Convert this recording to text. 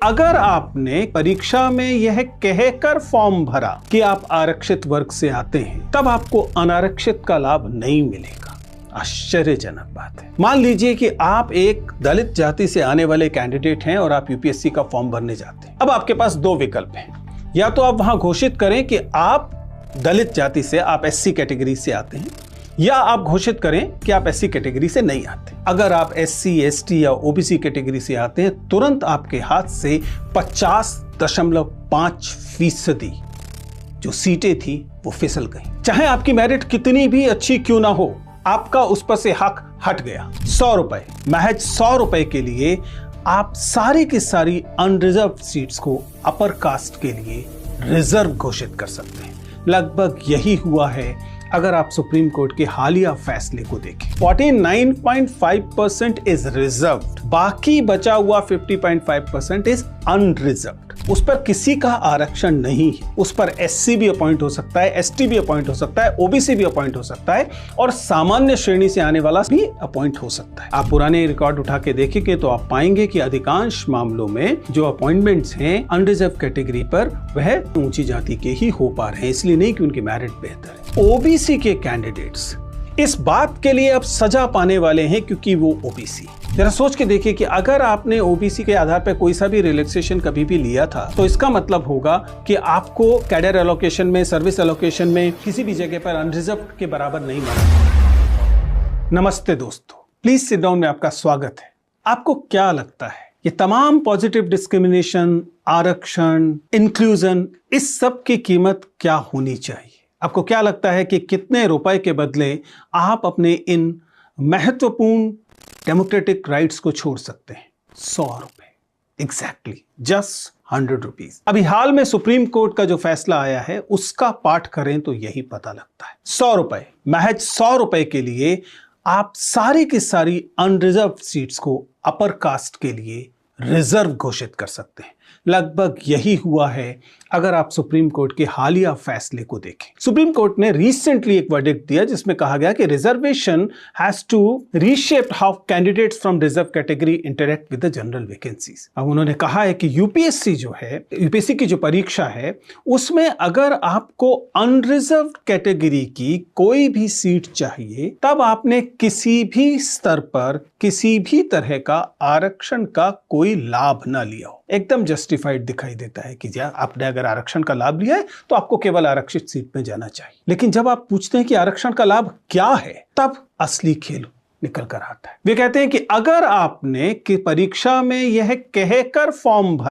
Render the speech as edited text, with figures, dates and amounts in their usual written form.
अगर आपने परीक्षा में यह कहकर फॉर्म भरा कि आप आरक्षित वर्ग से आते हैं, तब आपको अनारक्षित का लाभ नहीं मिलेगा। आश्चर्यजनक बात है। मान लीजिए कि आप एक दलित जाति से आने वाले कैंडिडेट हैं और आप यूपीएससी का फॉर्म भरने जाते हैं। अब आपके पास दो विकल्प हैं। या तो आप वहां घोषित करें कि आप दलित जाति से, आप एससी कैटेगरी से आते हैं, या आप घोषित करें कि आप एससी कैटेगरी से नहीं आते। अगर आप एससी, एसटी या ओबीसी कैटेगरी से आते हैं, तुरंत आपके हाथ से 50.5% जो सीटें थी वो फिसल गई। चाहे आपकी मेरिट कितनी भी अच्छी क्यों ना हो, आपका उस पर से हक हट गया। 100 रुपए, महज 100 रुपए के लिए आप सारी की सारी अनरिजर्व सीट्स को अपर कास्ट के लिए रिजर्व घोषित कर सकते हैं। लगभग यही हुआ है अगर आप सुप्रीम कोर्ट के हालिया फैसले को देखें। 49.5% इज रिजर्व्ड, बाकी बचा हुआ 50.5% इज अनरिजर्व्ड। उस पर किसी का आरक्षण नहीं है। उस पर एससी भी अपॉइंट हो सकता है, एसटी भी अपॉइंट हो सकता है, ओबीसी भी अपॉइंट हो सकता है और सामान्य श्रेणी से आने वाला भी अपॉइंट हो सकता है। आप पुराने रिकॉर्ड उठा के देखेंगे तो आप पाएंगे कि अधिकांश मामलों में जो अपॉइंटमेंट्स हैं अनरिजर्व कैटेगरी पर, वह ऊंची जाति के ही हो पा रहे हैं, इसलिए नहीं कि उनकी मेरिट बेहतर है। ओबीसी के कैंडिडेट्स इस बात के लिए अब सजा पाने वाले हैं क्योंकि वो ओबीसी। जरा सोच के देखिए कि अगर आपने ओबीसी के आधार पर कोई सा भी रिलैक्सेशन कभी भी लिया था, तो इसका मतलब होगा कि आपको कैडर एलोकेशन में, सर्विस एलोकेशन में किसी भी जगह पर अनरिजर्व के बराबर नहीं माना। नमस्ते दोस्तों, प्लीज सिट डाउन में आपका स्वागत है। आपको क्या लगता है ये तमाम पॉजिटिव डिस्क्रिमिनेशन, आरक्षण, इंक्लूजन, इस सब की कीमत क्या होनी चाहिए? आपको क्या लगता है कि कितने रुपए के बदले आप अपने इन महत्वपूर्ण डेमोक्रेटिक राइट्स को छोड़ सकते हैं? 100 रुपए, एग्जैक्टली, जस्ट 100 रुपीज। अभी हाल में सुप्रीम कोर्ट का जो फैसला आया है उसका पाठ करें तो यही पता लगता है। 100 रुपए, महज 100 रुपए के लिए आप सारी की सारी अनरिजर्व सीट्स को अपर कास्ट के लिए रिजर्व घोषित कर सकते हैं। लगभग यही हुआ है अगर आप सुप्रीम कोर्ट के हालिया फैसले को देखें। सुप्रीम कोर्ट ने रिसेंटली एक वर्डिक्ट दिया जिसमें कहा गया कि reservation has to reshape how candidates from reserve category interact with the general vacancies. अब उन्होंने कहा है कि यूपीएससी जो है, यूपीएससी की जो परीक्षा है, उसमें अगर आपको अनरिजर्व कैटेगरी की कोई भी सीट चाहिए, तब आपने किसी भी स्तर पर किसी भी तरह का आरक्षण का कोई लाभ ना लिया हो। एकदम जस्टिफाइड दिखाई देता है कि आपने अगर आरक्षण का लाभ लिया है तो आपको केवल आरक्षित सीट में जाना चाहिए। लेकिन जब आप पूछते हैं कि आरक्षण का लाभ क्या है, तब असली खेल निकल कर आता है। वे कहते हैं कि अगर आपने कि परीक्षा में यह कहकर फॉर्म भरा